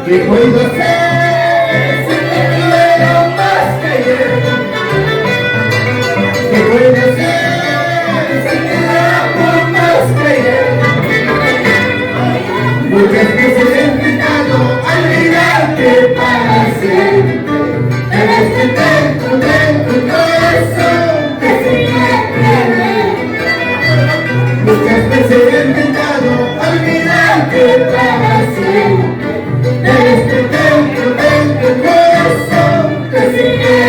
¿Qué puedo hacer si te quiero más que ayer? ¿Qué puedo hacer si te amo más que ayer? Muchas veces he intentado olvidarte para siempre, pero este dentro de tu corazón que sigue. Muchas veces he intentado olvidarte para siempre, pero este dentro de tu corazón que sigue.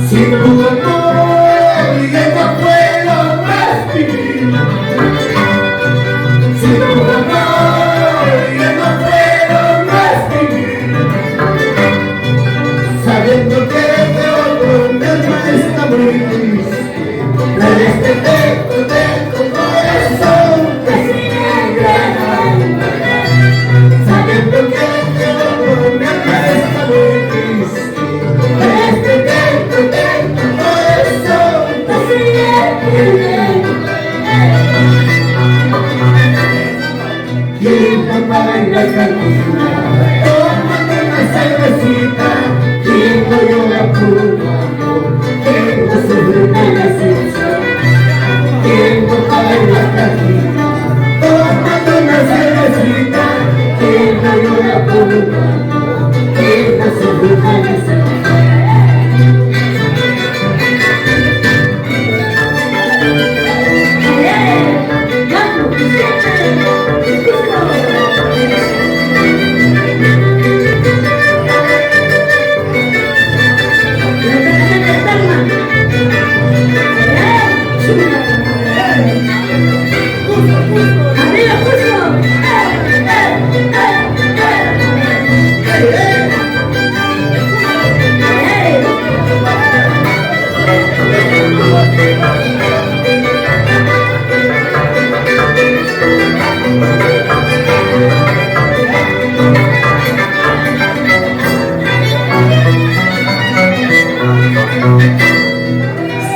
Sin tu amor ya no puedo más vivir. Sin tu amor ya no puedo más vivir. Sabiendo que de otro mi alma está muy triste, pero este dentro de tu corazón que sigue. Sabiendo que de otro mi alma está muy triste, pero este dentro de tu corazón que sigue. ¿Quién no para en la cantina tomando una cervecita? ¿Quién no llora por un amor? ¿Quién no sufre de la decepción? ¿Quién no para en la cantina tomando una cervecita? ¿Quién no llora por un amor? ¿Quién no sufre de la decepción?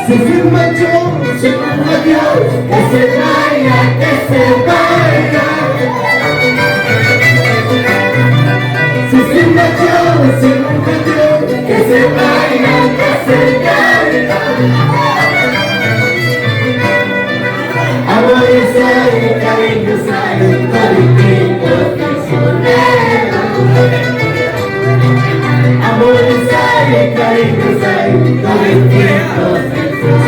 Si se marchó, se fue adiós, que se vaya, que se vaya. Si se marchó, se fue adiós, que se vaya, que se vaya. Amores hay, cariños hay, todititos prisioneros. Amores hay, cariños hay, todititos prisioneros.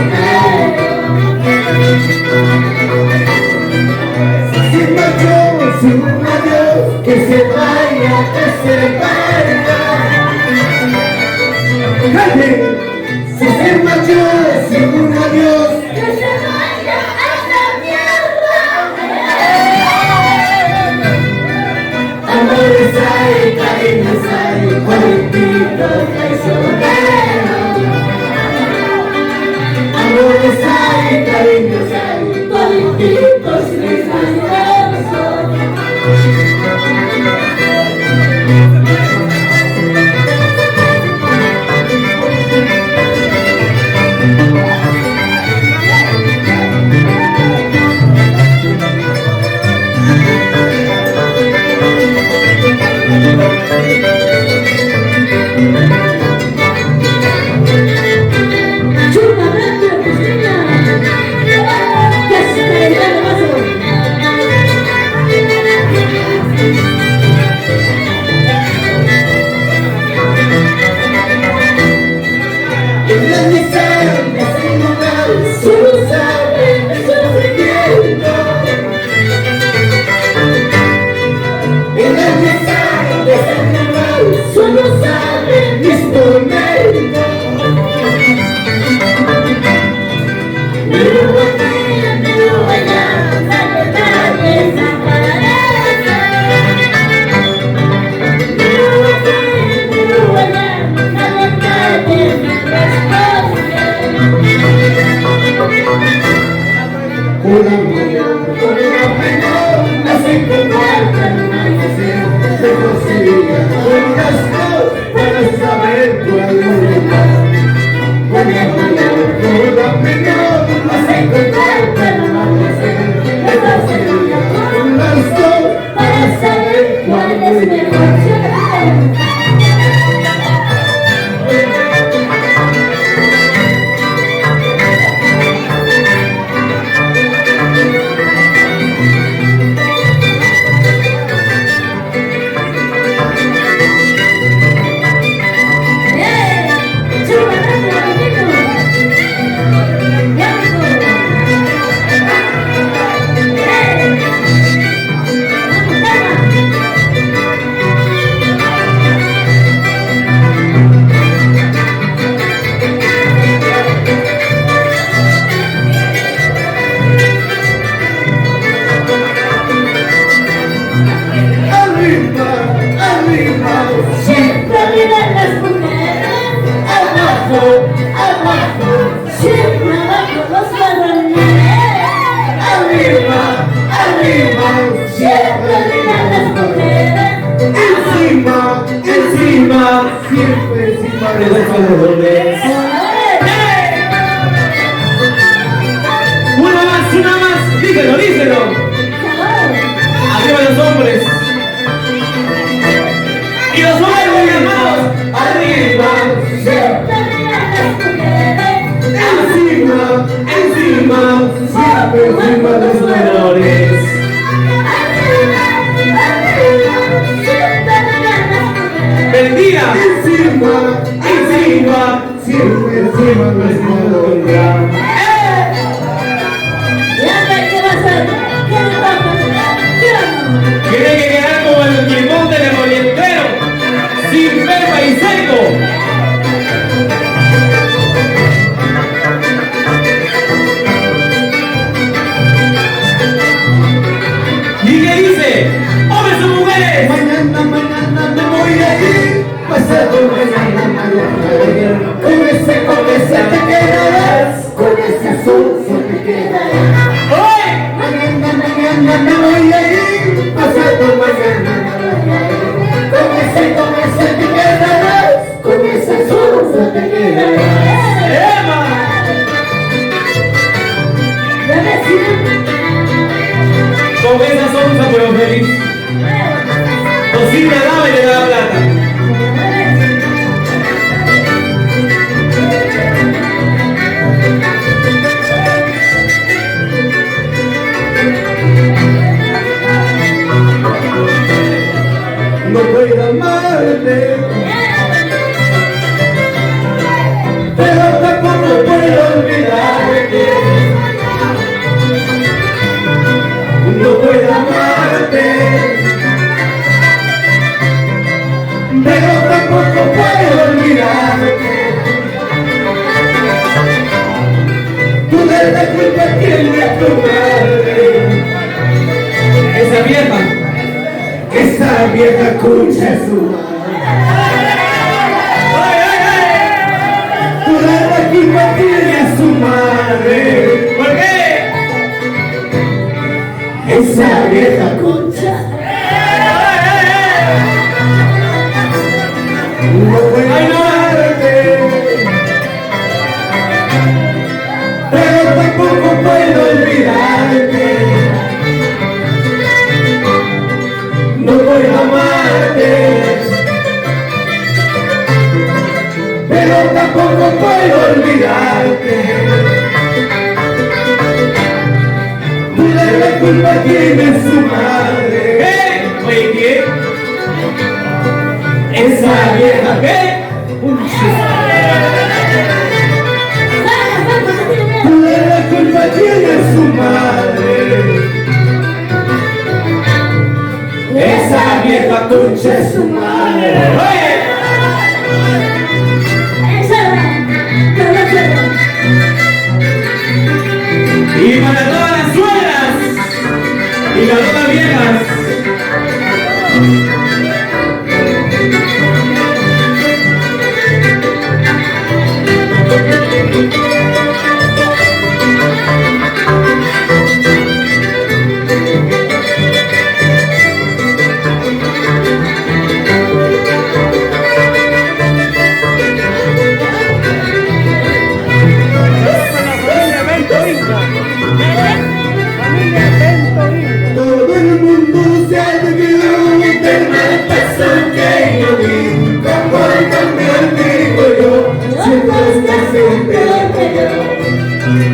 una menor, hace encontrarte en una canción, te conseguía un gasto para saber cuál es el lugar. Una menor, hace encontrarte en una canción, te conseguía un gasto para saber cuál es el lugar. Siempre viven las mujeres, abajo, abajo, siempre abajo los varones. Arriba, arriba, siempre viven las mujeres, encima, encima, siempre encima de los varones. Una más, díselo, díselo. Arriba los hombres. Y los hombres muy amados, arriba, Siempre viven las mujeres, encima, encima, siempre encima de los varones. bendiga. Encima, encima, siempre encima de los varones. Tiene que quedar como el limón del emolientero, sin pepa y seco. ¿Y qué dice? ¡Hombres y mujeres! Mañana me voy a ir, pasado mañana me voy a ir. Con ese te quedarás, con ese azul te quedarás. ¡Hoy! Mañana me voy a ir, pasado mañana me voy a ir. Con ese te quedarás, con ese azul te quedarás. ¡Ema! Con esa sonza pero feliz. O si me daba y le daba plata. No puedo amarte, pero tampoco puedo olvidarte. No puedo amarte, pero tampoco puedo olvidarte. Tú le das culpa a quien le tu madre. Esa vieja. Esa vieja concha es su madre. ¡Ay, ay, ay! Tú le das culpa a quien es su madre. ¿Por qué? Esa vieja concha. No puedo Ay, no. amarte, pero tampoco puedo olvidarte. No puedo amarte, pero tampoco puedo olvidarte. Tú le das culpa a quien es su madre. ¿Qué? Oye, ¿qué? Esa vieja ¿Qué? tú le das culpa a quien es su madre. Esa vieja concha es su madre. Oye, y para todas las suegras y las otras viejas. Todo el mundo se admiró del mal paso que yo vi. Como también digo yo, siempre estás siempre yo.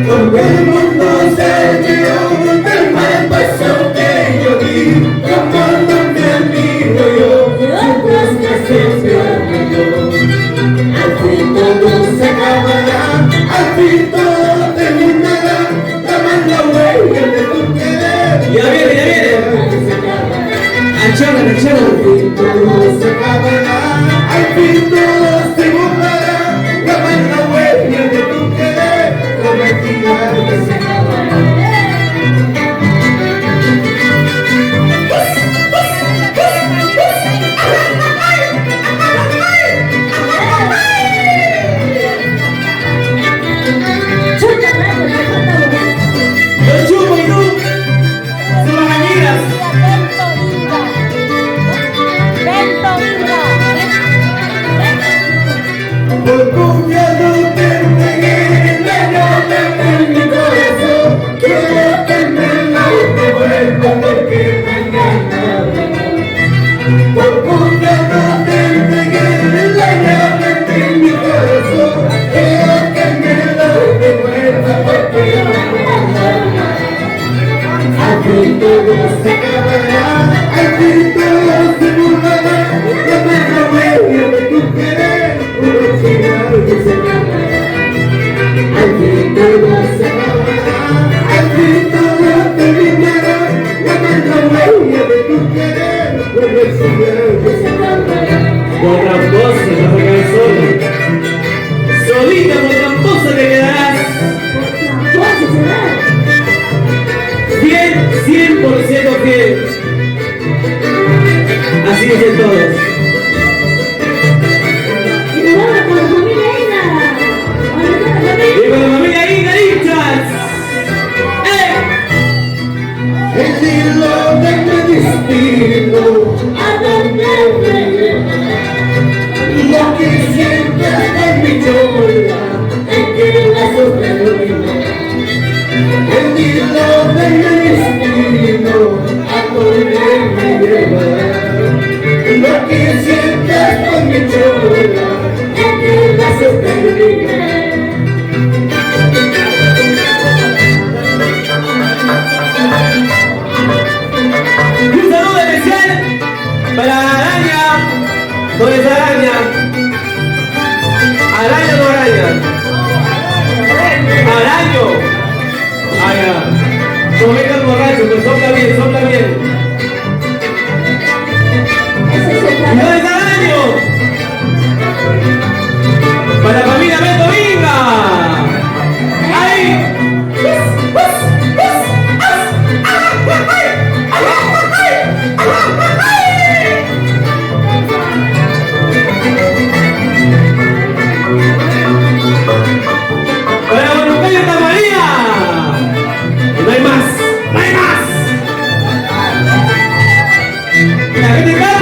Todo el mundo se admiró del mal paso que yo vi. Como también digo yo, siempre estás siempre yo. Al fin todo se acabará, al fin todo terminará. Toma la huella de tu querer. Ya viene, ya viene. Achana, achana. Al fin todo se acabará, al fin todo se borrará. Toma la huella de tu querer, prometida que se acabará. Yo chupo y tú. Son las amigas. Por confiado te entregué la llave en mi corazón. Quiero que me la devuelva porque mañana vendrá. Por confiado te entregué la llave en mi corazón. Quiero que me la devuelva porque mañana vendrá. Al fin todo se acabará, al fin todo se borrará. Toma la huella de tu querer, una señal que se acabará. Al fin todo se acabará, al fin todo terminará. Toma la huella de tu querer, una señal que se acabará. Por tramposa, no te quedas sola. Solita por tramposa te quedarás. Fiel, 100% fiel. Así dicen todos. Y con la familia Inga, hinchas. El hilo de mi destino, a donde me lleva. Lo que siempre en mi llora, en que la sobrevivir. El hilo de mi destino, a donde me lleva. Lo que siempre en mi llora, en que la sobrevivir. Y un saludo especial para Araña. ¿Dónde está Araña? Araña no Araña. Araño. Ah, ya. No vengas borracho, pero sopla bien, sopla bien. ¿Y dónde está Araño? Para la familia Beto Vinga. ¡Ahí! ¡Para Monumental de María! ¡No hay más! ¡No hay más! ¡La gente canta!